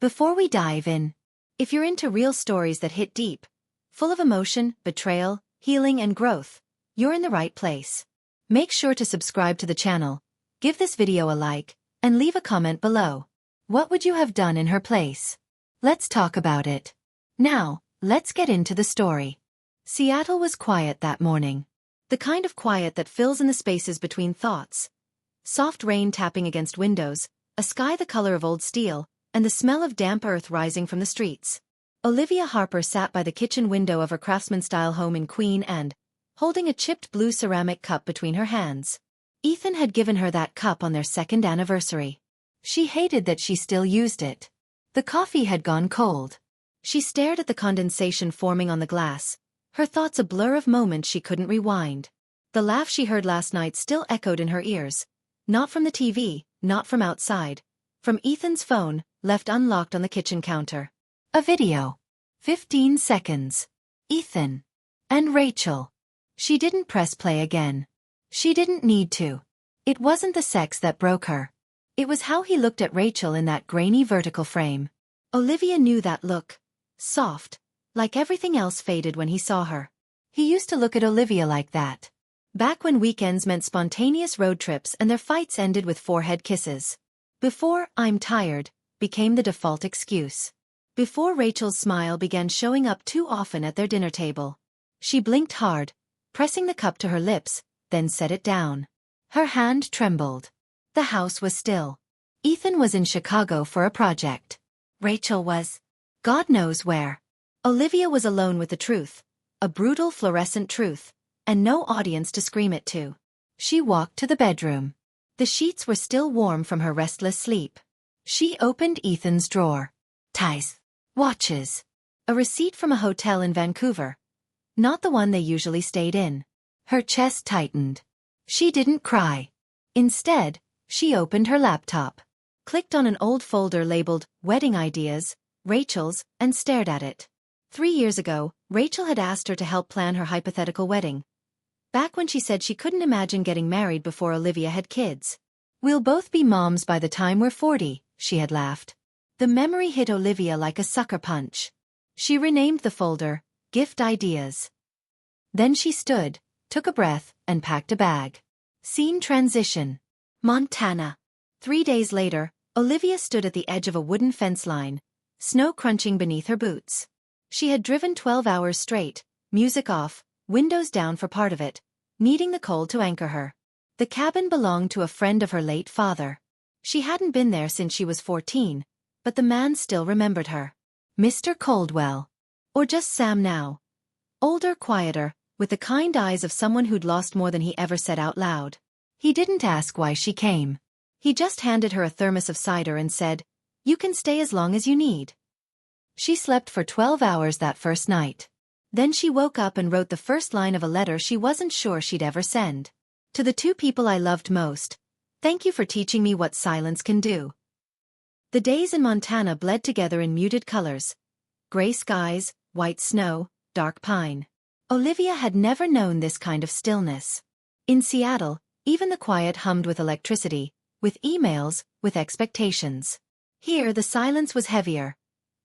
Before we dive in, if you're into real stories that hit deep, full of emotion, betrayal, healing, and growth, you're in the right place. Make sure to subscribe to the channel, give this video a like, and leave a comment below. What would you have done in her place? Let's talk about it. Now, let's get into the story. Seattle was quiet that morning. The kind of quiet that fills in the spaces between thoughts. Soft rain tapping against windows, a sky the color of old steel, and the smell of damp earth rising from the streets. Olivia Harper sat by the kitchen window of her craftsman-style home in Queen and, holding a chipped blue ceramic cup between her hands. Ethan had given her that cup on their second anniversary. She hated that she still used it. The coffee had gone cold. She stared at the condensation forming on the glass, her thoughts a blur of moments she couldn't rewind. The laugh she heard last night still echoed in her ears. Not from the TV, not from outside. From Ethan's phone, left unlocked on the kitchen counter. A video. 15 seconds. Ethan. And Rachel. She didn't press play again. She didn't need to. It wasn't the sex that broke her. It was how he looked at Rachel in that grainy vertical frame. Olivia knew that look. Soft. Like everything else faded when he saw her. He used to look at Olivia like that. Back when weekends meant spontaneous road trips and their fights ended with forehead kisses. Before "I'm tired" became the default excuse. Before Rachel's smile began showing up too often at their dinner table. She blinked hard, pressing the cup to her lips, then set it down. Her hand trembled. The house was still. Ethan was in Chicago for a project. Rachel was, God knows where. Olivia was alone with the truth, a brutal fluorescent truth, and no audience to scream it to. She walked to the bedroom. The sheets were still warm from her restless sleep. She opened Ethan's drawer. Ties. Watches. A receipt from a hotel in Vancouver. Not the one they usually stayed in. Her chest tightened. She didn't cry. Instead, she opened her laptop. Clicked on an old folder labeled Wedding Ideas, Rachel's, and stared at it. 3 years ago, Rachel had asked her to help plan her hypothetical wedding. Back when she said she couldn't imagine getting married before Olivia had kids. We'll both be moms by the time we're 40, she had laughed. The memory hit Olivia like a sucker punch. She renamed the folder, Gift Ideas. Then she stood, took a breath, and packed a bag. Scene transition. Montana. 3 days later, Olivia stood at the edge of a wooden fence line, snow crunching beneath her boots. She had driven 12 hours straight, music off, windows down for part of it, needing the cold to anchor her. The cabin belonged to a friend of her late father. She hadn't been there since she was 14, but the man still remembered her. Mr. Coldwell. Or just Sam now. Older, quieter, with the kind eyes of someone who'd lost more than he ever said out loud. He didn't ask why she came. He just handed her a thermos of cider and said, "You can stay as long as you need." She slept for 12 hours that first night. Then she woke up and wrote the first line of a letter she wasn't sure she'd ever send. To the 2 people I loved most. Thank you for teaching me what silence can do. The days in Montana bled together in muted colors. Gray skies, white snow, dark pine. Olivia had never known this kind of stillness. In Seattle, even the quiet hummed with electricity, with emails, with expectations. Here the silence was heavier.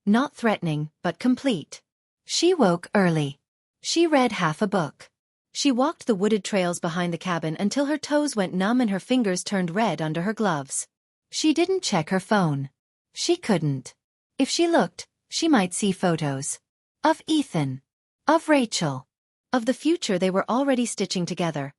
Not threatening, but complete. She woke early. She read half a book. She walked the wooded trails behind the cabin until her toes went numb and her fingers turned red under her gloves. She didn't check her phone. She couldn't. If she looked, she might see photos. Of Ethan. Of Rachel. Of the future they were already stitching together.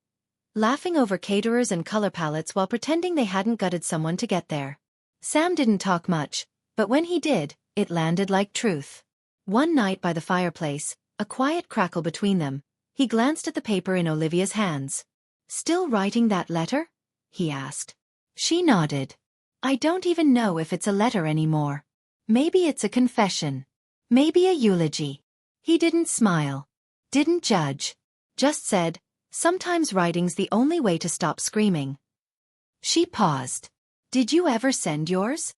Laughing over caterers and color palettes while pretending they hadn't gutted someone to get there. Sam didn't talk much, but when he did, it landed like truth. One night by the fireplace, a quiet crackle between them, he glanced at the paper in Olivia's hands. "Still writing that letter?" he asked. She nodded. "I don't even know if it's a letter anymore. Maybe it's a confession. Maybe a eulogy." He didn't smile. Didn't judge. Just said, "Sometimes writing's the only way to stop screaming." She paused. "Did you ever send yours?"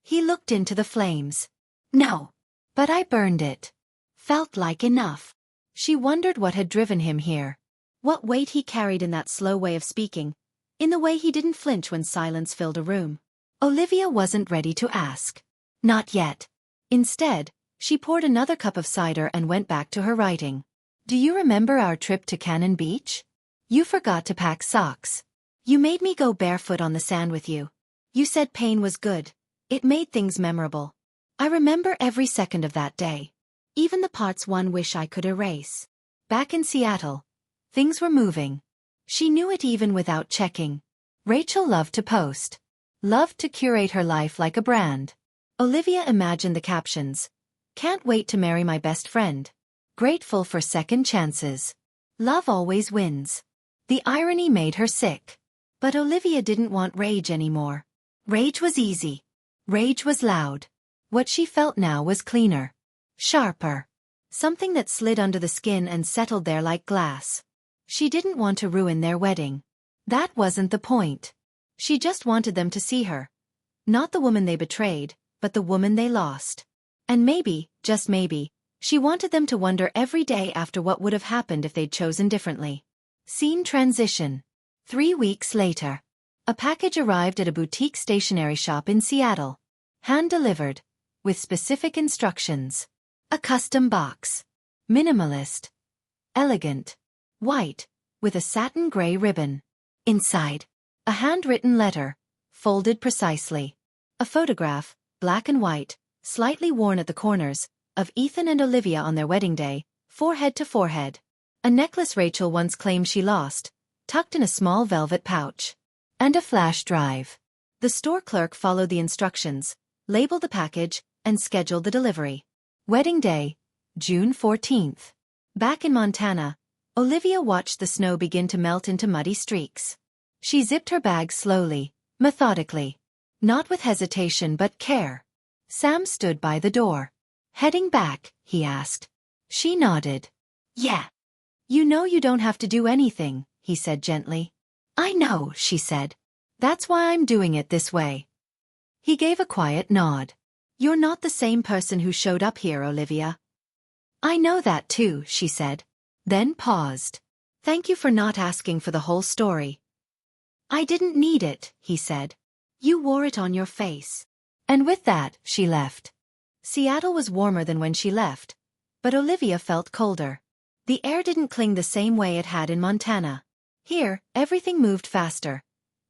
He looked into the flames. "No. But I burned it. Felt like enough." She wondered what had driven him here. What weight he carried in that slow way of speaking, in the way he didn't flinch when silence filled a room. Olivia wasn't ready to ask. Not yet. Instead, she poured another cup of cider and went back to her writing. Do you remember our trip to Cannon Beach? You forgot to pack socks. You made me go barefoot on the sand with you. You said pain was good. It made things memorable. I remember every second of that day. Even the parts one wish I could erase. Back in Seattle, things were moving. She knew it even without checking. Rachel loved to post. Loved to curate her life like a brand. Olivia imagined the captions. Can't wait to marry my best friend. Grateful for second chances. Love always wins. The irony made her sick. But Olivia didn't want rage anymore. Rage was easy. Rage was loud. What she felt now was cleaner. Sharper. Something that slid under the skin and settled there like glass. She didn't want to ruin their wedding. That wasn't the point. She just wanted them to see her. Not the woman they betrayed, but the woman they lost. And maybe, just maybe, she wanted them to wonder every day after what would have happened if they'd chosen differently. Scene transition. 3 weeks later. A package arrived at a boutique stationery shop in Seattle. Hand-delivered, with specific instructions. A custom box. Minimalist. Elegant. White, with a satin gray ribbon. Inside, a handwritten letter, folded precisely. A photograph, black and white, slightly worn at the corners, of Ethan and Olivia on their wedding day, forehead to forehead. A necklace Rachel once claimed she lost, tucked in a small velvet pouch. And a flash drive. The store clerk followed the instructions, labeled the package, and scheduled the delivery. Wedding day, June 14th. Back in Montana, Olivia watched the snow begin to melt into muddy streaks. She zipped her bag slowly, methodically. Not with hesitation but care. Sam stood by the door. Heading back, he asked. She nodded. Yeah. You know you don't have to do anything, he said gently. I know, she said. That's why I'm doing it this way. He gave a quiet nod. You're not the same person who showed up here, Olivia. I know that too, she said. Then paused. Thank you for not asking for the whole story. I didn't need it, he said. You wore it on your face. And with that, she left. Seattle was warmer than when she left, but Olivia felt colder. The air didn't cling the same way it had in Montana. Here, everything moved faster.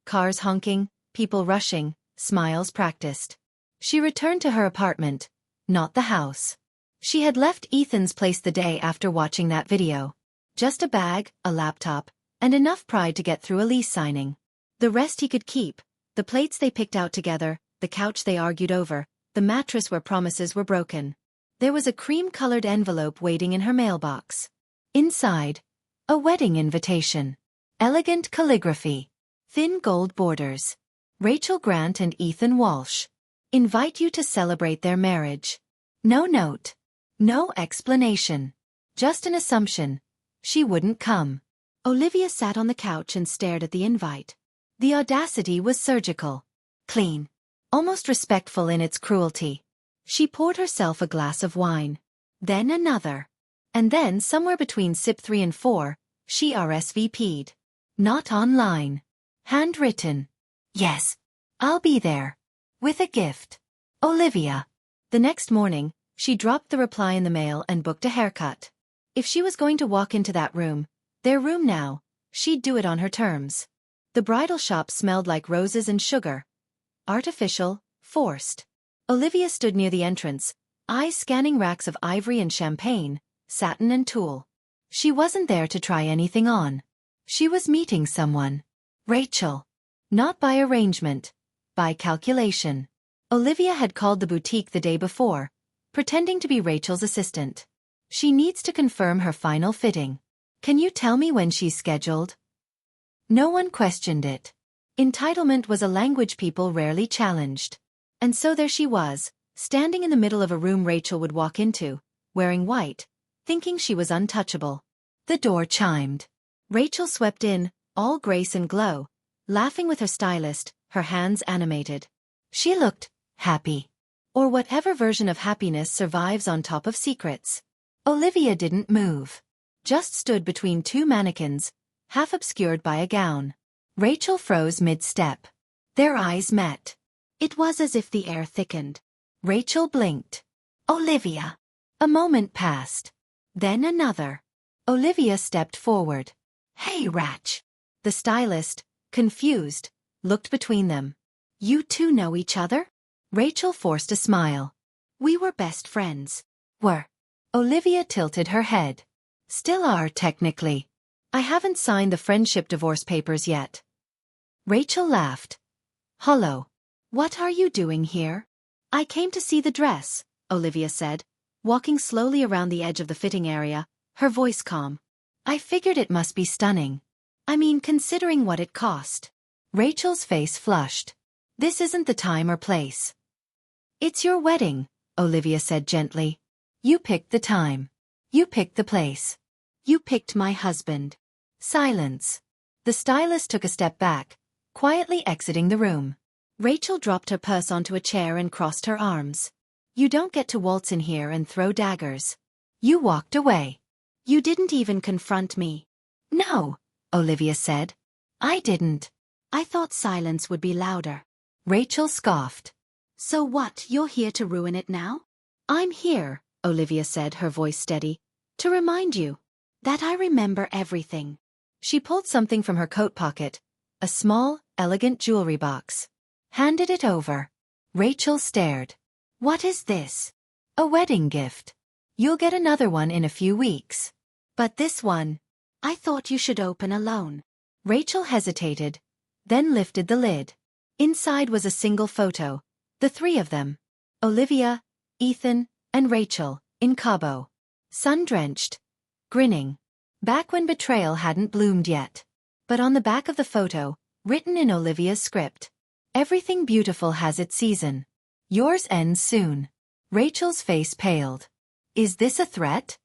Cars honking, people rushing, smiles practiced. She returned to her apartment, not the house. She had left Ethan's place the day after watching that video. Just a bag, a laptop, and enough pride to get through a lease signing. The rest he could keep, the plates they picked out together, the couch they argued over, the mattress where promises were broken. There was a cream-colored envelope waiting in her mailbox. Inside, a wedding invitation. Elegant calligraphy. Thin gold borders. Rachel Grant and Ethan Walsh. Invite you to celebrate their marriage. No note. No explanation. Just an assumption. She wouldn't come. Olivia sat on the couch and stared at the invite. The audacity was surgical. Clean. Almost respectful in its cruelty. She poured herself a glass of wine. Then another. And then somewhere between sip 3 and 4, she RSVP'd. Not online. Handwritten. Yes. I'll be there. With a gift. Olivia. The next morning, she dropped the reply in the mail and booked a haircut. If she was going to walk into that room, their room now, she'd do it on her terms. The bridal shop smelled like roses and sugar. Artificial, forced. Olivia stood near the entrance, eyes scanning racks of ivory and champagne, satin and tulle. She wasn't there to try anything on. She was meeting someone. Rachel. Not by arrangement. By calculation. Olivia had called the boutique the day before, pretending to be Rachel's assistant. She needs to confirm her final fitting. Can you tell me when she's scheduled? No one questioned it. Entitlement was a language people rarely challenged. And so there she was, standing in the middle of a room Rachel would walk into, wearing white, thinking she was untouchable. The door chimed. Rachel swept in, all grace and glow, laughing with her stylist, her hands animated. She looked happy. Or whatever version of happiness survives on top of secrets. Olivia didn't move. Just stood between two mannequins, half obscured by a gown. Rachel froze mid-step. Their eyes met. It was as if the air thickened. Rachel blinked. Olivia. A moment passed. Then another. Olivia stepped forward. Hey, Ratch. The stylist, confused, looked between them. You two know each other? Rachel forced a smile. We were best friends. Were. Olivia tilted her head. Still are, technically. I haven't signed the friendship divorce papers yet. Rachel laughed. Hollow. What are you doing here? I came to see the dress, Olivia said, walking slowly around the edge of the fitting area, her voice calm. I figured it must be stunning. I mean, considering what it cost. Rachel's face flushed. This isn't the time or place. It's your wedding, Olivia said gently. You picked the time. You picked the place. You picked my husband. Silence. The stylist took a step back, quietly exiting the room. Rachel dropped her purse onto a chair and crossed her arms. You don't get to waltz in here and throw daggers. You walked away. You didn't even confront me. No, Olivia said. I didn't. I thought silence would be louder. Rachel scoffed. So what, you're here to ruin it now? I'm here, Olivia said, her voice steady, to remind you that I remember everything. She pulled something from her coat pocket, a small, elegant jewelry box. Handed it over. Rachel stared. What is this? A wedding gift. You'll get another one in a few weeks. But this one, I thought you should open alone. Rachel hesitated, then lifted the lid. Inside was a single photo, the three of them. Olivia, Ethan, and Rachel, in Cabo. Sun-drenched. Grinning. Back when betrayal hadn't bloomed yet. But on the back of the photo, written in Olivia's script. Everything beautiful has its season. Yours ends soon. Rachel's face paled. Is this a threat?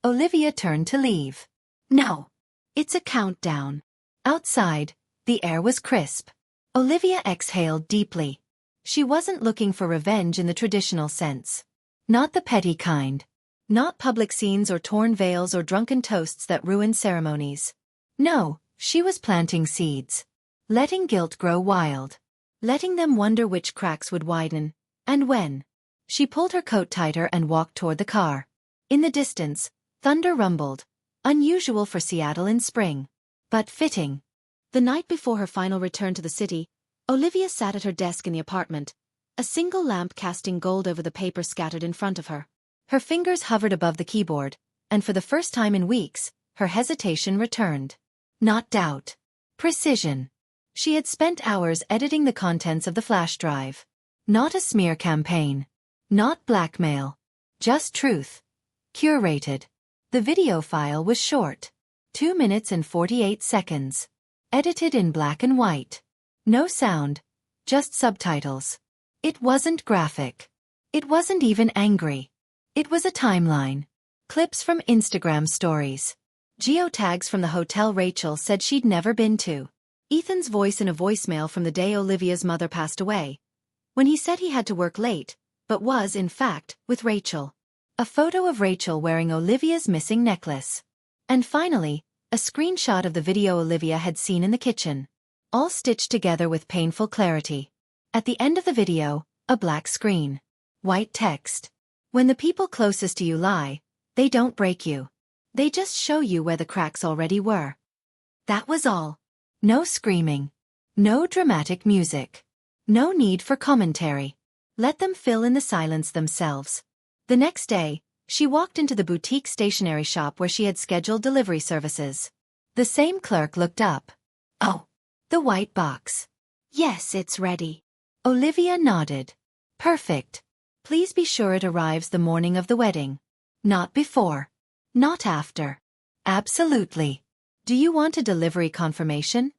Olivia turned to leave. No. It's a countdown. Outside, the air was crisp. Olivia exhaled deeply. She wasn't looking for revenge in the traditional sense. Not the petty kind. Not public scenes or torn veils or drunken toasts that ruin ceremonies. No, she was planting seeds. Letting guilt grow wild. Letting them wonder which cracks would widen, and when. She pulled her coat tighter and walked toward the car. In the distance, thunder rumbled, unusual for Seattle in spring, but fitting. The night before her final return to the city, Olivia sat at her desk in the apartment, a single lamp casting gold over the paper scattered in front of her. Her fingers hovered above the keyboard, and for the first time in weeks, her hesitation returned. Not doubt. Precision. She had spent hours editing the contents of the flash drive. Not a smear campaign. Not blackmail. Just truth. Curated. The video file was short. 2 minutes and 48 seconds. Edited in black and white. No sound. Just subtitles. It wasn't graphic. It wasn't even angry. It was a timeline. Clips from Instagram stories. Geotags from the hotel Rachel said she'd never been to. Ethan's voice in a voicemail from the day Olivia's mother passed away, when he said he had to work late, but was, in fact, with Rachel. A photo of Rachel wearing Olivia's missing necklace. And finally, a screenshot of the video Olivia had seen in the kitchen. All stitched together with painful clarity. At the end of the video, a black screen. White text. When the people closest to you lie, they don't break you. They just show you where the cracks already were. That was all. No screaming. No dramatic music. No need for commentary. Let them fill in the silence themselves. The next day, she walked into the boutique stationery shop where she had scheduled delivery services. The same clerk looked up. Oh. The white box. Yes, it's ready. Olivia nodded. Perfect. Please be sure it arrives the morning of the wedding. Not before. Not after. Absolutely. Do you want a delivery confirmation?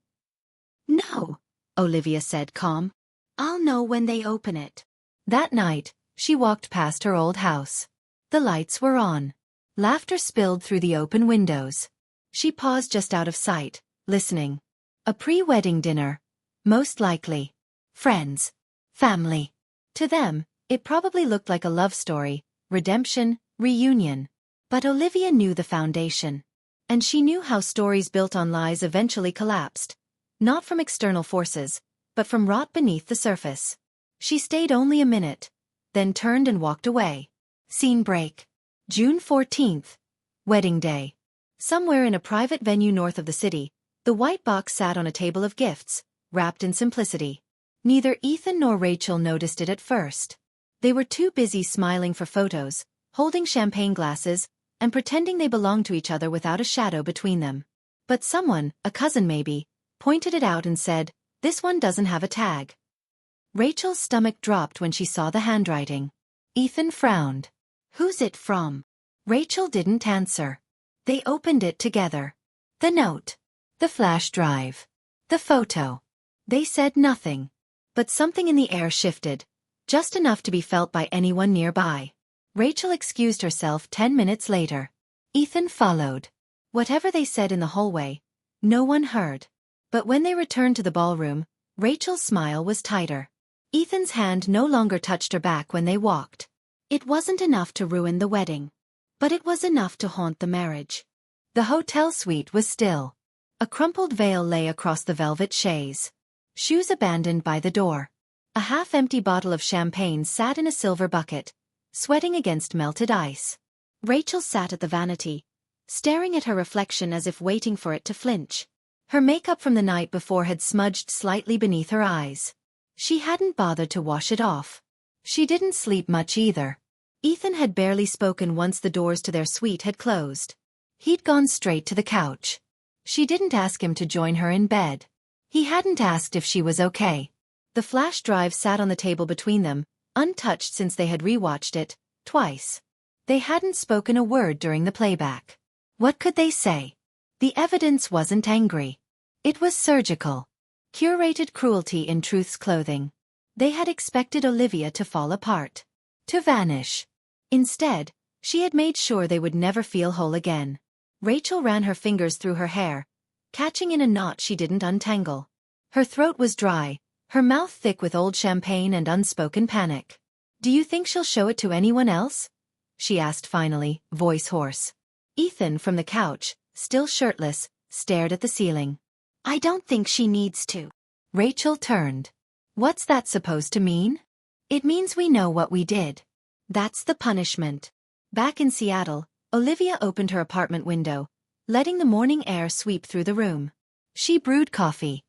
No, Olivia said, calm. I'll know when they open it. That night, she walked past her old house. The lights were on. Laughter spilled through the open windows. She paused just out of sight, listening. A pre-wedding dinner. Most likely. Friends. Family. To them, it probably looked like a love story, redemption, reunion. But Olivia knew the foundation. And she knew how stories built on lies eventually collapsed. Not from external forces, but from rot beneath the surface. She stayed only a minute, then turned and walked away. Scene break. June 14th. Wedding day. Somewhere in a private venue north of the city, the white box sat on a table of gifts, wrapped in simplicity. Neither Ethan nor Rachel noticed it at first. They were too busy smiling for photos, holding champagne glasses, and pretending they belonged to each other without a shadow between them. But someone, a cousin maybe, pointed it out and said, "This one doesn't have a tag." Rachel's stomach dropped when she saw the handwriting. Ethan frowned. "Who's it from?" Rachel didn't answer. They opened it together. The note. The flash drive. The photo. They said nothing. But something in the air shifted, just enough to be felt by anyone nearby. Rachel excused herself 10 minutes later. Ethan followed. Whatever they said in the hallway, no one heard. But when they returned to the ballroom, Rachel's smile was tighter. Ethan's hand no longer touched her back when they walked. It wasn't enough to ruin the wedding. But it was enough to haunt the marriage. The hotel suite was still. A crumpled veil lay across the velvet chaise. Shoes abandoned by the door. A half-empty bottle of champagne sat in a silver bucket, sweating against melted ice. Rachel sat at the vanity, staring at her reflection as if waiting for it to flinch. Her makeup from the night before had smudged slightly beneath her eyes. She hadn't bothered to wash it off. She didn't sleep much either. Ethan had barely spoken once the doors to their suite had closed. He'd gone straight to the couch. She didn't ask him to join her in bed. He hadn't asked if she was okay. The flash drive sat on the table between them, untouched since they had rewatched it, twice. They hadn't spoken a word during the playback. What could they say? The evidence wasn't angry. It was surgical. Curated cruelty in truth's clothing. They had expected Olivia to fall apart. To vanish. Instead, she had made sure they would never feel whole again. Rachel ran her fingers through her hair, catching in a knot she didn't untangle. Her throat was dry, her mouth thick with old champagne and unspoken panic. "Do you think she'll show it to anyone else?" she asked finally, voice hoarse. Ethan, from the couch, still shirtless, stared at the ceiling. "I don't think she needs to." Rachel turned. "What's that supposed to mean?" "It means we know what we did. That's the punishment." Back in Seattle, Olivia opened her apartment window, letting the morning air sweep through the room. She brewed coffee.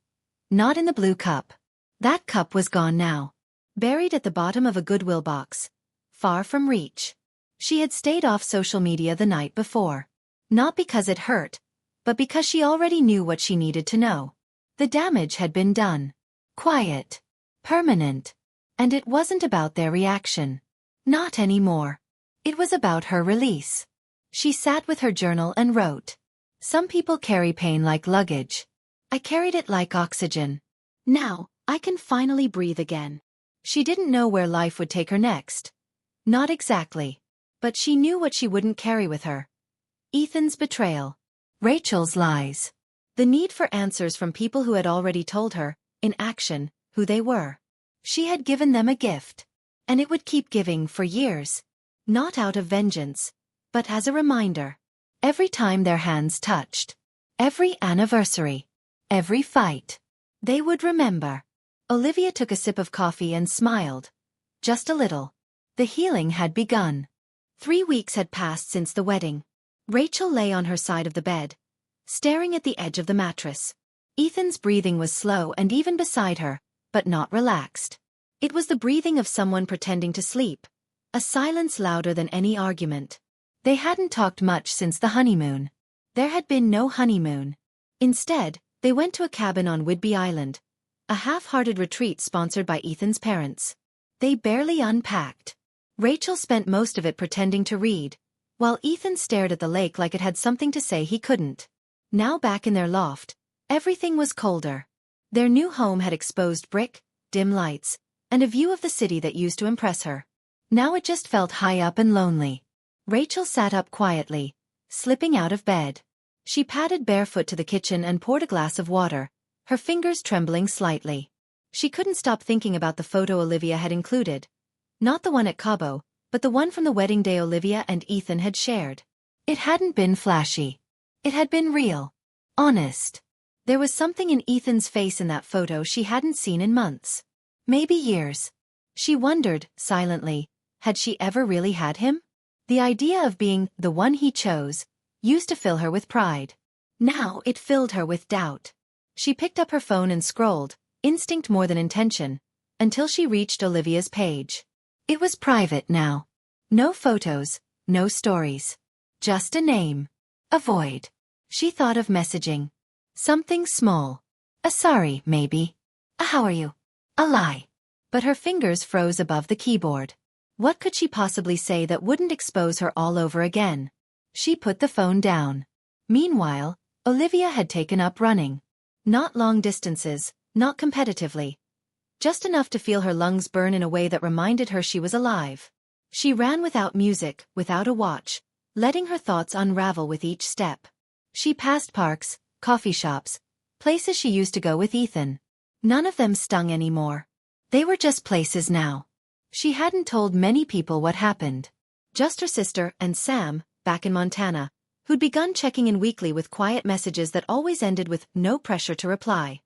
Not in the blue cup. That cup was gone now. Buried at the bottom of a Goodwill box. Far from reach. She had stayed off social media the night before. Not because it hurt, but because she already knew what she needed to know. The damage had been done. Quiet. Permanent. And it wasn't about their reaction. Not anymore. It was about her release. She sat with her journal and wrote. "Some people carry pain like luggage. I carried it like oxygen. Now, I can finally breathe again." She didn't know where life would take her next. Not exactly. But she knew what she wouldn't carry with her. Ethan's betrayal. Rachel's lies. The need for answers from people who had already told her, in action, who they were. She had given them a gift. And it would keep giving for years. Not out of vengeance, but as a reminder. Every time their hands touched. Every anniversary. Every fight. They would remember. Olivia took a sip of coffee and smiled. Just a little. The healing had begun. 3 weeks had passed since the wedding. Rachel lay on her side of the bed, staring at the edge of the mattress. Ethan's breathing was slow and even beside her, but not relaxed. It was the breathing of someone pretending to sleep, a silence louder than any argument. They hadn't talked much since the honeymoon. There had been no honeymoon. Instead, they went to a cabin on Whidbey Island, a half-hearted retreat sponsored by Ethan's parents. They barely unpacked. Rachel spent most of it pretending to read, while Ethan stared at the lake like it had something to say he couldn't. Now back in their loft, everything was colder. Their new home had exposed brick, dim lights, and a view of the city that used to impress her. Now it just felt high up and lonely. Rachel sat up quietly, slipping out of bed. She padded barefoot to the kitchen and poured a glass of water, her fingers trembling slightly. She couldn't stop thinking about the photo Olivia had included. Not the one at Cabo, but the one from the wedding day Olivia and Ethan had shared. It hadn't been flashy. It had been real. Honest. There was something in Ethan's face in that photo she hadn't seen in months. Maybe years. She wondered, silently, Had she ever really had him? The idea of being the one he chose used to fill her with pride. Now it filled her with doubt. She picked up her phone and scrolled, instinct more than intention, until she reached Olivia's page. It was private now. No photos, no stories. Just a name. A void. She thought of messaging. Something small. A sorry, maybe. A how are you? A lie. But her fingers froze above the keyboard. What could she possibly say that wouldn't expose her all over again? She put the phone down. Meanwhile, Olivia had taken up running. Not long distances, not competitively. Just enough to feel her lungs burn in a way that reminded her she was alive. She ran without music, without a watch, letting her thoughts unravel with each step. She passed parks, coffee shops, places she used to go with Ethan. None of them stung anymore. They were just places now. She hadn't told many people what happened. Just her sister and Sam, back in Montana, who'd begun checking in weekly with quiet messages that always ended with no pressure to reply.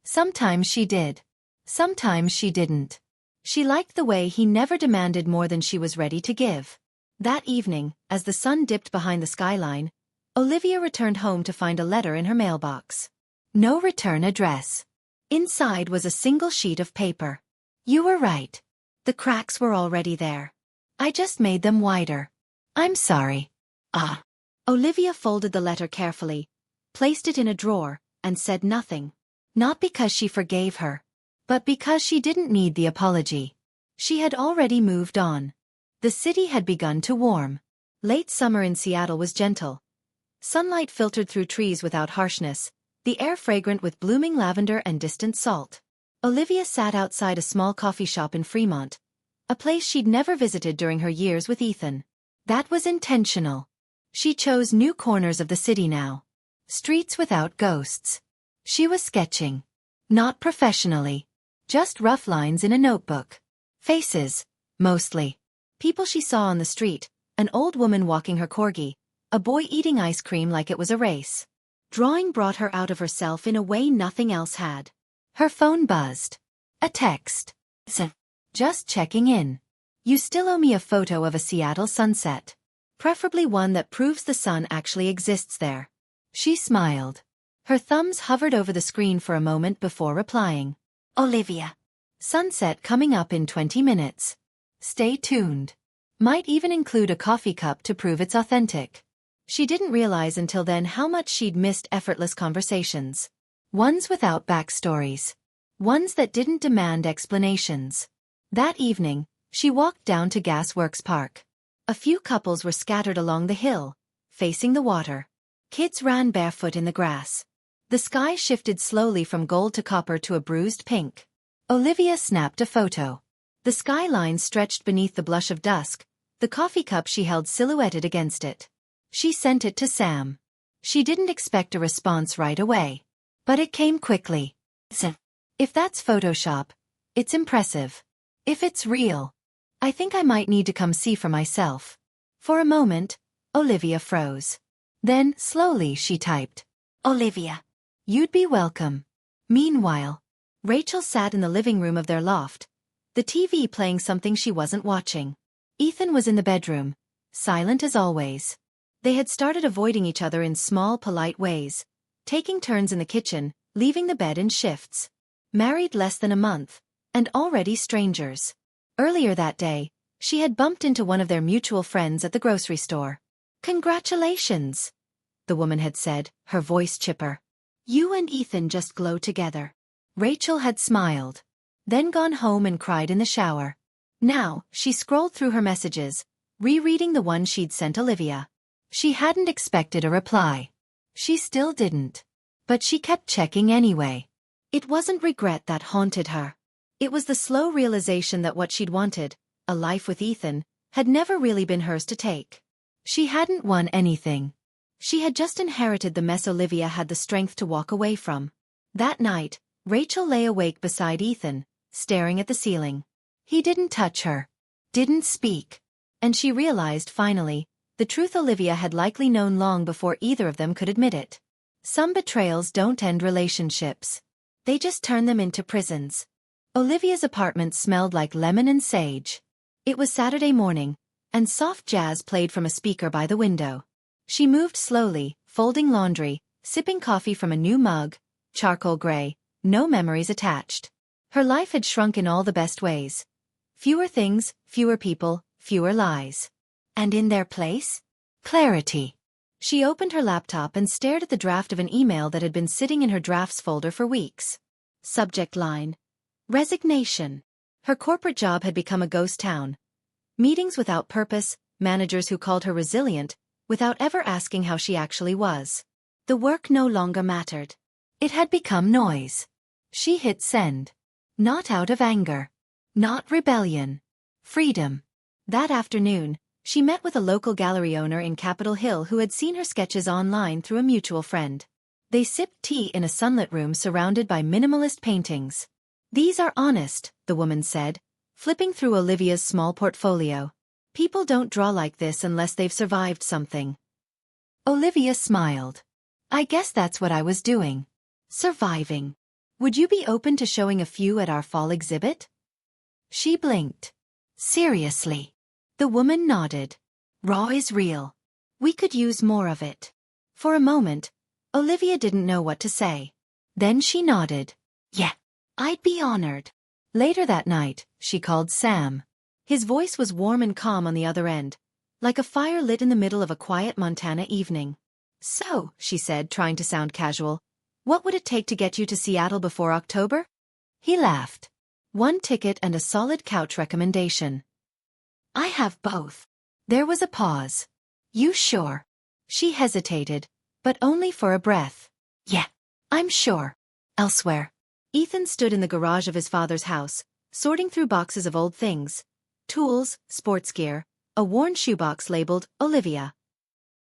Sometimes she did. Sometimes she didn't. She liked the way he never demanded more than she was ready to give. That evening, as the sun dipped behind the skyline, Olivia returned home to find a letter in her mailbox. No return address. Inside was a single sheet of paper. You were right. The cracks were already there. I just made them wider. I'm sorry. Olivia folded the letter carefully, placed it in a drawer, and said nothing. Not because she forgave her, but because she didn't need the apology. She had already moved on. The city had begun to warm. Late summer in Seattle was gentle. Sunlight filtered through trees without harshness, the air fragrant with blooming lavender and distant salt. Olivia sat outside a small coffee shop in Fremont, a place she'd never visited during her years with Ethan. That was intentional. She chose new corners of the city now. Streets without ghosts. She was sketching. Not professionally. Just rough lines in a notebook. Faces, mostly. People she saw on the street, an old woman walking her corgi, a boy eating ice cream like it was a race. Drawing brought her out of herself in a way nothing else had. Her phone buzzed. A text. Just checking in. You still owe me a photo of a Seattle sunset. Preferably one that proves the sun actually exists there. She smiled. Her thumbs hovered over the screen for a moment before replying. Olivia. Sunset coming up in 20 minutes. Stay tuned. Might even include a coffee cup to prove it's authentic. She didn't realize until then how much she'd missed effortless conversations. Ones without backstories. Ones that didn't demand explanations. That evening, she walked down to Gasworks Park. A few couples were scattered along the hill, facing the water. Kids ran barefoot in the grass. The sky shifted slowly from gold to copper to a bruised pink. Olivia snapped a photo. The skyline stretched beneath the blush of dusk, the coffee cup she held silhouetted against it. She sent it to Sam. She didn't expect a response right away. But it came quickly. If that's Photoshop, it's impressive. If it's real, I think I might need to come see for myself. For a moment, Olivia froze. Then, slowly, she typed. Olivia. You'd be welcome. Meanwhile, Rachel sat in the living room of their loft, the TV playing something she wasn't watching. Ethan was in the bedroom, silent as always. They had started avoiding each other in small, polite ways, taking turns in the kitchen, leaving the bed in shifts. Married less than a month, and already strangers. Earlier that day, she had bumped into one of their mutual friends at the grocery store. Congratulations, the woman had said, her voice chipper. You and Ethan just glow together. Rachel had smiled. Then gone home and cried in the shower. Now, she scrolled through her messages, rereading the one she'd sent Olivia. She hadn't expected a reply. She still didn't. But she kept checking anyway. It wasn't regret that haunted her. It was the slow realization that what she'd wanted, a life with Ethan, had never really been hers to take. She hadn't won anything. She had just inherited the mess Olivia had the strength to walk away from. That night, Rachel lay awake beside Ethan, staring at the ceiling. He didn't touch her. Didn't speak. And she realized, finally, the truth Olivia had likely known long before either of them could admit it. Some betrayals don't end relationships. They just turn them into prisons. Olivia's apartment smelled like lemon and sage. It was Saturday morning, and soft jazz played from a speaker by the window. She moved slowly, folding laundry, sipping coffee from a new mug, charcoal gray, no memories attached. Her life had shrunk in all the best ways. Fewer things, fewer people, fewer lies. And in their place? Clarity. She opened her laptop and stared at the draft of an email that had been sitting in her drafts folder for weeks. Subject line: resignation. Her corporate job had become a ghost town. Meetings without purpose, managers who called her resilient, without ever asking how she actually was. The work no longer mattered. It had become noise. She hit send. Not out of anger. Not rebellion. Freedom. That afternoon, she met with a local gallery owner in Capitol Hill who had seen her sketches online through a mutual friend. They sipped tea in a sunlit room surrounded by minimalist paintings. "These are honest," the woman said, flipping through Olivia's small portfolio. "People don't draw like this unless they've survived something." Olivia smiled. "I guess that's what I was doing. Surviving. Would you be open to showing a few at our fall exhibit?" She blinked. "Seriously?" The woman nodded. "Raw is real. We could use more of it." For a moment, Olivia didn't know what to say. Then she nodded. "Yeah, I'd be honored." Later that night, she called Sam. His voice was warm and calm on the other end, like a fire lit in the middle of a quiet Montana evening. "So," she said, trying to sound casual, "what would it take to get you to Seattle before October?" He laughed. "One ticket and a solid couch recommendation." "I have both." There was a pause. "You sure?" She hesitated, but only for a breath. "Yeah, I'm sure." Elsewhere. Ethan stood in the garage of his father's house, sorting through boxes of old things. Tools, sports gear, a worn shoebox labeled Olivia.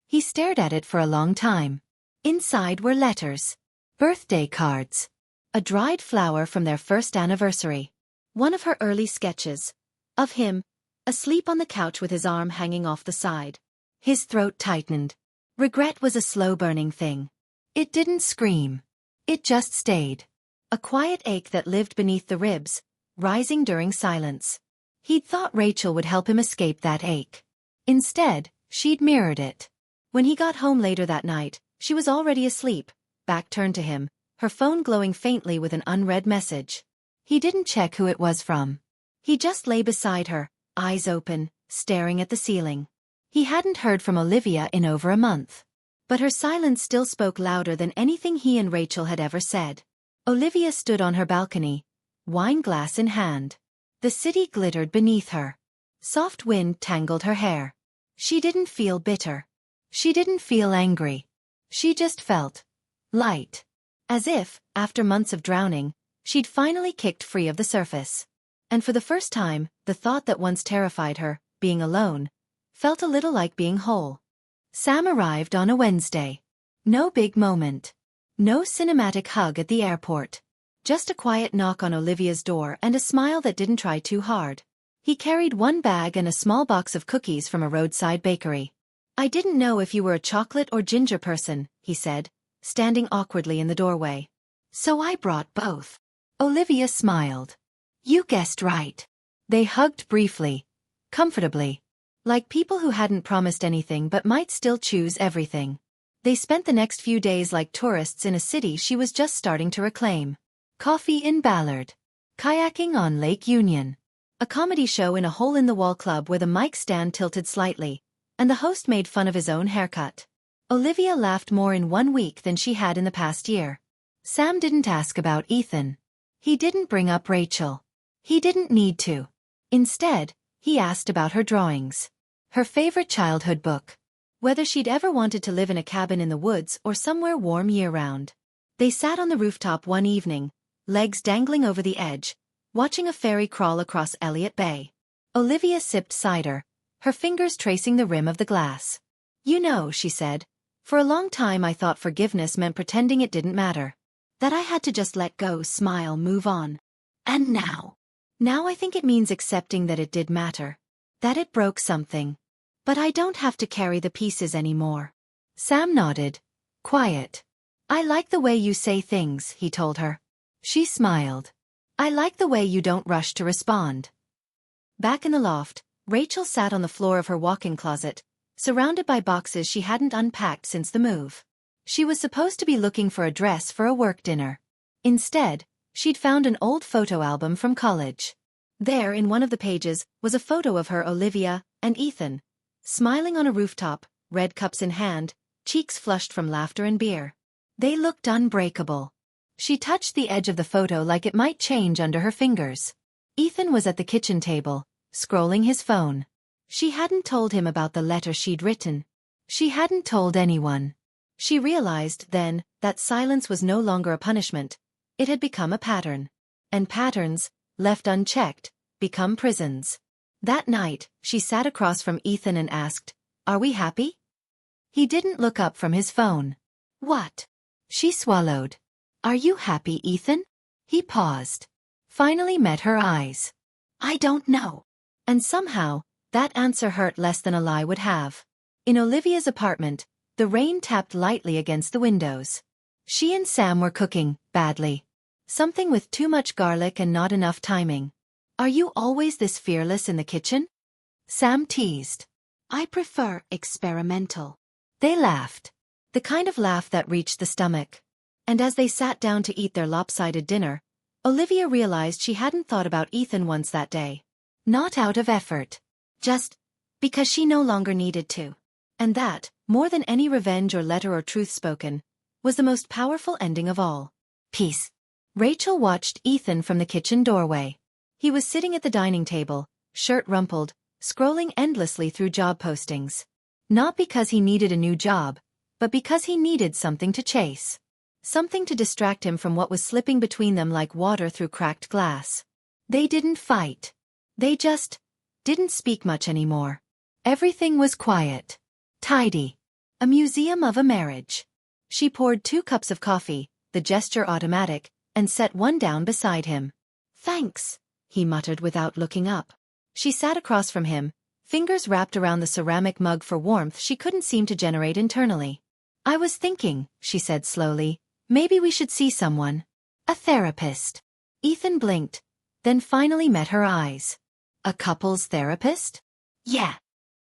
He stared at it for a long time. Inside were letters. Birthday cards. A dried flower from their first anniversary. One of her early sketches. Of him, asleep on the couch with his arm hanging off the side. His throat tightened. Regret was a slow-burning thing. It didn't scream. It just stayed. A quiet ache that lived beneath the ribs, rising during silence. He'd thought Rachel would help him escape that ache. Instead, she'd mirrored it. When he got home later that night, she was already asleep, back turned to him, her phone glowing faintly with an unread message. He didn't check who it was from. He just lay beside her, eyes open, staring at the ceiling. He hadn't heard from Olivia in over a month. But her silence still spoke louder than anything he and Rachel had ever said. Olivia stood on her balcony, wine glass in hand. The city glittered beneath her. Soft wind tangled her hair. She didn't feel bitter. She didn't feel angry. She just felt light. As if, after months of drowning, she'd finally kicked free of the surface. And for the first time, the thought that once terrified her, being alone, felt a little like being whole. Sam arrived on a Wednesday. No big moment. No cinematic hug at the airport. Just a quiet knock on Olivia's door and a smile that didn't try too hard. He carried one bag and a small box of cookies from a roadside bakery. "I didn't know if you were a chocolate or ginger person," he said, standing awkwardly in the doorway. "So I brought both." Olivia smiled. "You guessed right." They hugged briefly, comfortably, like people who hadn't promised anything but might still choose everything. They spent the next few days like tourists in a city she was just starting to reclaim. Coffee in Ballard. Kayaking on Lake Union. A comedy show in a hole-in-the-wall club where the mic stand tilted slightly, and the host made fun of his own haircut. Olivia laughed more in 1 week than she had in the past year. Sam didn't ask about Ethan. He didn't bring up Rachel. He didn't need to. Instead, he asked about her drawings. Her favorite childhood book. Whether she'd ever wanted to live in a cabin in the woods or somewhere warm year-round. They sat on the rooftop one evening, legs dangling over the edge, watching a ferry crawl across Elliott Bay. Olivia sipped cider, her fingers tracing the rim of the glass. "You know," she said, "for a long time I thought forgiveness meant pretending it didn't matter. That I had to just let go, smile, move on. And now I think it means accepting that it did matter. That it broke something. But I don't have to carry the pieces anymore." Sam nodded. Quiet. "I like the way you say things," he told her. She smiled. "I like the way you don't rush to respond." Back in the loft, Rachel sat on the floor of her walk-in closet, surrounded by boxes she hadn't unpacked since the move. She was supposed to be looking for a dress for a work dinner. Instead, she'd found an old photo album from college. There, in one of the pages, was a photo of her, Olivia, and Ethan, smiling on a rooftop, red cups in hand, cheeks flushed from laughter and beer. They looked unbreakable. She touched the edge of the photo like it might change under her fingers. Ethan was at the kitchen table, scrolling his phone. She hadn't told him about the letter she'd written. She hadn't told anyone. She realized then that silence was no longer a punishment. It had become a pattern. And patterns, left unchecked, become prisons. That night, she sat across from Ethan and asked, "Are we happy?" He didn't look up from his phone. "What?" She swallowed. "Are you happy, Ethan?" He paused. Finally met her eyes. "I don't know." And somehow, that answer hurt less than a lie would have. In Olivia's apartment, the rain tapped lightly against the windows. She and Sam were cooking, badly. Something with too much garlic and not enough timing. "Are you always this fearless in the kitchen?" Sam teased. "I prefer experimental." They laughed. The kind of laugh that reached the stomach. And as they sat down to eat their lopsided dinner, Olivia realized she hadn't thought about Ethan once that day. Not out of effort. Just because she no longer needed to. And that, more than any revenge or letter or truth spoken, was the most powerful ending of all. Peace. Rachel watched Ethan from the kitchen doorway. He was sitting at the dining table, shirt rumpled, scrolling endlessly through job postings. Not because he needed a new job, but because he needed something to chase. Something to distract him from what was slipping between them like water through cracked glass. They didn't fight. They just didn't speak much anymore. Everything was quiet. Tidy. A museum of a marriage. She poured 2 cups of coffee, the gesture automatic, and set one down beside him. "Thanks," he muttered without looking up. She sat across from him, fingers wrapped around the ceramic mug for warmth she couldn't seem to generate internally. "I was thinking," she said slowly, "maybe we should see someone. A therapist." Ethan blinked, then finally met her eyes. "A couples therapist?" "Yeah."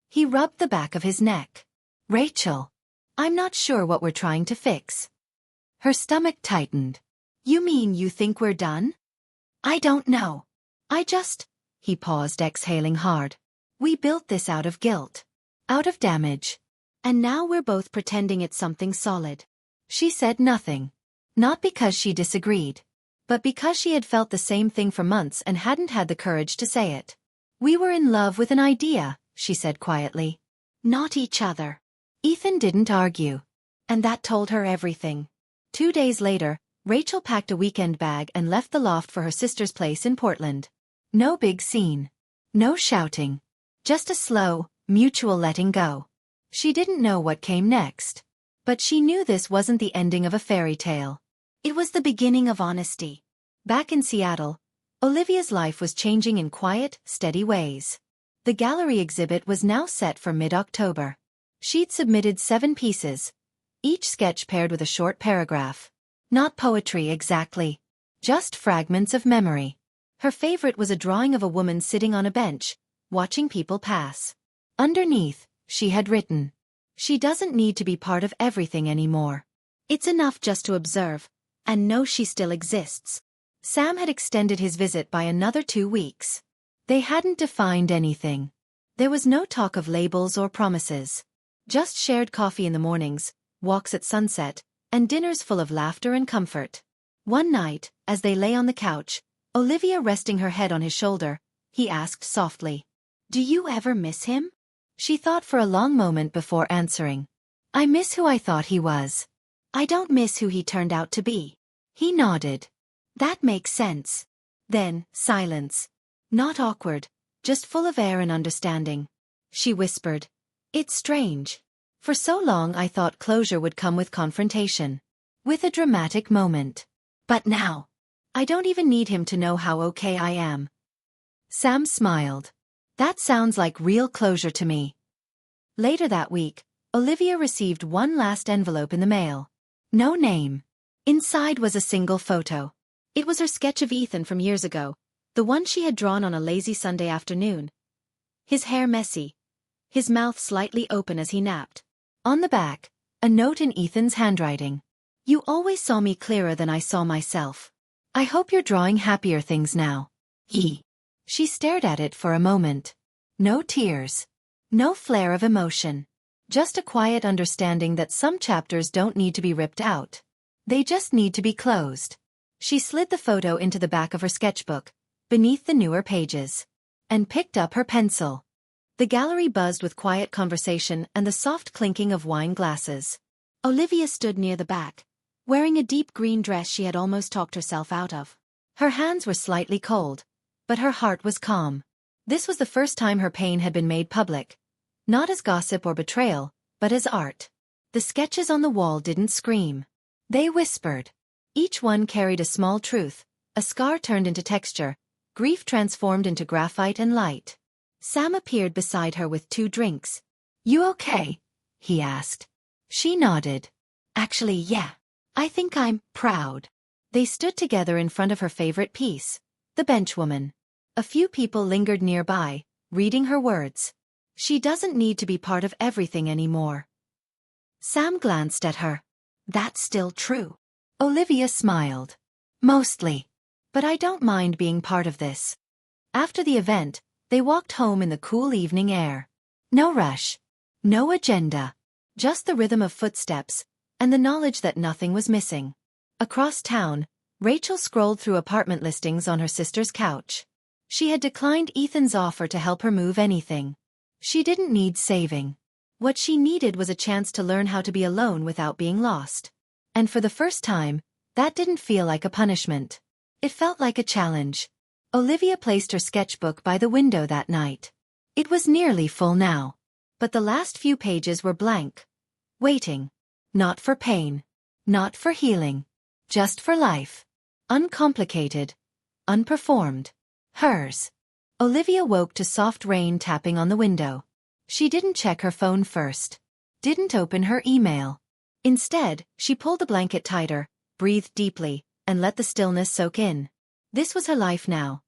He rubbed the back of his neck. "Rachel, I'm not sure what we're trying to fix." Her stomach tightened. "You mean you think we're done?" "I don't know. He paused, exhaling hard. "We built this out of guilt. Out of damage. And now we're both pretending it's something solid." She said nothing. Not because she disagreed. But because she had felt the same thing for months and hadn't had the courage to say it. "We were in love with an idea," she said quietly. "Not each other." Ethan didn't argue. And that told her everything. 2 days later, Rachel packed a weekend bag and left the loft for her sister's place in Portland. No big scene. No shouting. Just a slow, mutual letting go. She didn't know what came next. But she knew this wasn't the ending of a fairy tale. It was the beginning of honesty. Back in Seattle, Olivia's life was changing in quiet, steady ways. The gallery exhibit was now set for mid-October. She'd submitted 7 pieces, each sketch paired with a short paragraph. Not poetry exactly. Just fragments of memory. Her favorite was a drawing of a woman sitting on a bench, watching people pass. Underneath, she had written, "She doesn't need to be part of everything anymore. It's enough just to observe, and know she still exists." Sam had extended his visit by another 2 weeks. They hadn't defined anything. There was no talk of labels or promises. Just shared coffee in the mornings, walks at sunset, and dinners full of laughter and comfort. One night, as they lay on the couch, Olivia resting her head on his shoulder, he asked softly, "Do you ever miss him?" She thought for a long moment before answering. "I miss who I thought he was. I don't miss who he turned out to be." He nodded. "That makes sense." Then, silence. Not awkward, just full of air and understanding. She whispered, "It's strange. For so long I thought closure would come with confrontation. With a dramatic moment. But now, I don't even need him to know how okay I am." Sam smiled. "That sounds like real closure to me." Later that week, Olivia received one last envelope in the mail. No name. Inside was a single photo. It was her sketch of Ethan from years ago, the one she had drawn on a lazy Sunday afternoon. his hair messy, his mouth slightly open as he napped. On the back, a note in Ethan's handwriting. You always saw me clearer than I saw myself. I hope you're drawing happier things now. She stared at it for a moment. No tears. No flare of emotion. Just a quiet understanding that some chapters don't need to be ripped out. They just need to be closed. She slid the photo into the back of her sketchbook, beneath the newer pages, and picked up her pencil. The gallery buzzed with quiet conversation and the soft clinking of wine glasses. Olivia stood near the back, wearing a deep green dress she had almost talked herself out of. Her hands were slightly cold, but her heart was calm. This was the first time her pain had been made public, not as gossip or betrayal, but as art. The sketches on the wall didn't scream. They whispered. Each one carried a small truth, a scar turned into texture, grief transformed into graphite and light. Sam appeared beside her with 2 drinks. You okay? He asked. She nodded. Actually, yeah. I think I'm proud. They stood together in front of her favorite piece, The Benchwoman. A few people lingered nearby, reading her words. She doesn't need to be part of everything anymore. Sam glanced at her. That's still true. Olivia smiled. Mostly. But I don't mind being part of this. After the event, they walked home in the cool evening air. No rush. No agenda. Just the rhythm of footsteps, and the knowledge that nothing was missing. Across town, Rachel scrolled through apartment listings on her sister's couch. She had declined Ethan's offer to help her move anything. She didn't need saving. What she needed was a chance to learn how to be alone without being lost. And for the first time, that didn't feel like a punishment. It felt like a challenge. Olivia placed her sketchbook by the window that night. It was nearly full now. But the last few pages were blank. Waiting. Not for pain. Not for healing. Just for life. Uncomplicated. Unperformed. Hers. Olivia woke to soft rain tapping on the window. She didn't check her phone first. Didn't open her email. Instead, she pulled the blanket tighter, breathed deeply, and let the stillness soak in. This was her life now.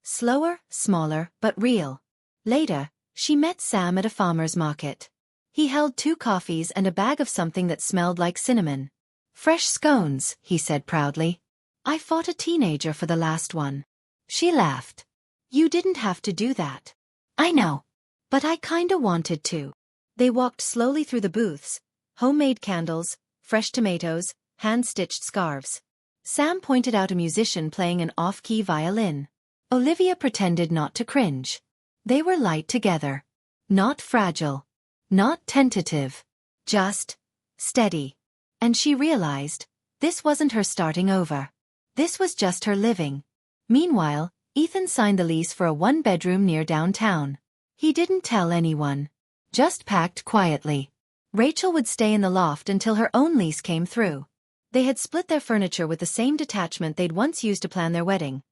Slower, smaller, but real. Later, she met Sam at a farmer's market. He held 2 coffees and a bag of something that smelled like cinnamon. Fresh scones, he said proudly. I fought a teenager for the last one. She laughed. You didn't have to do that. I know. But I kinda wanted to. They walked slowly through the booths. Homemade candles, fresh tomatoes, hand-stitched scarves. Sam pointed out a musician playing an off-key violin. Olivia pretended not to cringe. They were light together. Not fragile. Not tentative. Just steady. And she realized, this wasn't her starting over. This was just her living. Meanwhile, Ethan signed the lease for a 1-bedroom near downtown. He didn't tell anyone. Just packed quietly. Rachel would stay in the loft until her own lease came through. They had split their furniture with the same detachment they'd once used to plan their wedding.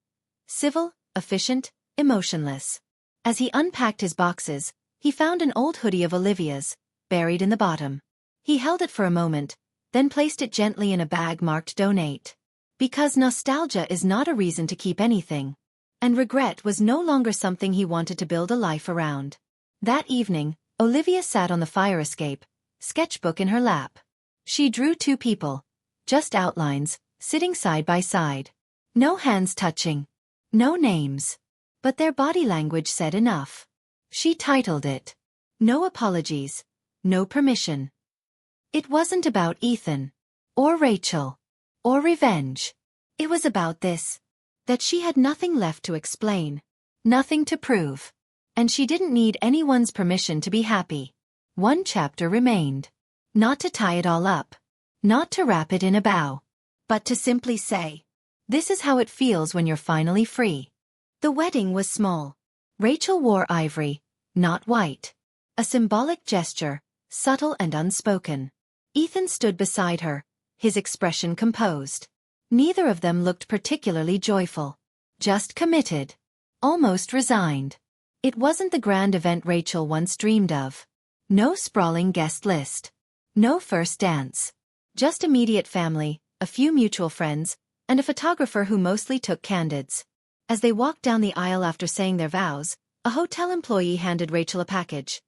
Civil, efficient, emotionless. As he unpacked his boxes, he found an old hoodie of Olivia's, buried in the bottom. He held it for a moment, then placed it gently in a bag marked donate. Because nostalgia is not a reason to keep anything. And regret was no longer something he wanted to build a life around. That evening, Olivia sat on the fire escape, sketchbook in her lap. She drew 2 people. Just outlines, sitting side by side. No hands touching. No names. But their body language said enough. She titled it. No apologies. No permission. It wasn't about Ethan. Or Rachel. Or revenge. It was about this. That she had nothing left to explain. Nothing to prove. And she didn't need anyone's permission to be happy. 1 chapter remained. Not to tie it all up. Not to wrap it in a bow. But to simply say, this is how it feels when you're finally free. The wedding was small. Rachel wore ivory, not white. A symbolic gesture, subtle and unspoken. Ethan stood beside her, his expression composed. Neither of them looked particularly joyful. Just committed. Almost resigned. It wasn't the grand event Rachel once dreamed of. No sprawling guest list. No first dance. Just immediate family, a few mutual friends, and a photographer who mostly took candids. As they walked down the aisle after saying their vows, A hotel employee handed Rachel a package.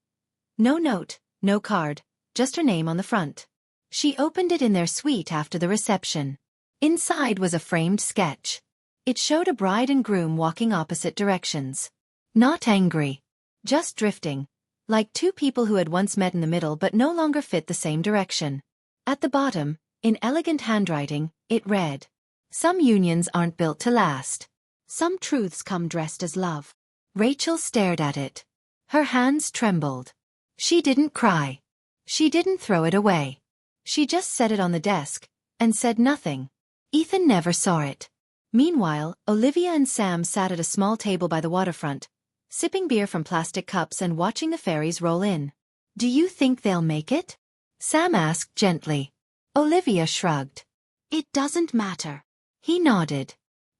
No note, no card, just her name on the front. She opened it in their suite after the reception. Inside was a framed sketch. It showed a bride and groom walking opposite directions. Not angry. Just drifting. Like two people who had once met in the middle but no longer fit the same direction. At the bottom, in elegant handwriting, it read, "Some unions aren't built to last. Some truths come dressed as love." Rachel stared at it. Her hands trembled. She didn't cry. She didn't throw it away. She just set it on the desk, and said nothing. Ethan never saw it. Meanwhile, Olivia and Sam sat at a small table by the waterfront, sipping beer from plastic cups and watching the ferries roll in. "Do you think they'll make it?" Sam asked gently. Olivia shrugged. "It doesn't matter." He nodded.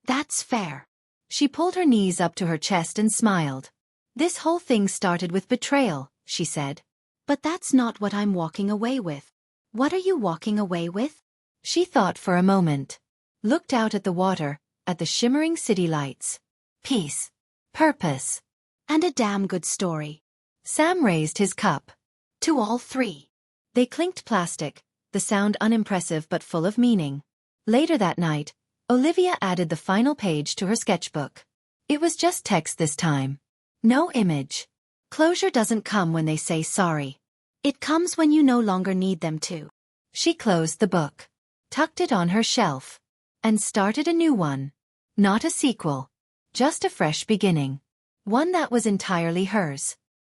"That's fair." She pulled her knees up to her chest and smiled. "This whole thing started with betrayal," she said. "But that's not what I'm walking away with." "What are you walking away with?" She thought for a moment. Looked out at the water, at the shimmering city lights. "Peace. Purpose. And a damn good story." Sam raised his cup. "To all three." They clinked plastic, the sound unimpressive but full of meaning. Later that night, Olivia added the final page to her sketchbook. It was just text this time. No image. Closure doesn't come when they say sorry. It comes when you no longer need them to. She closed the book, tucked it on her shelf, and started a new one. Not a sequel. Just a fresh beginning. One that was entirely hers.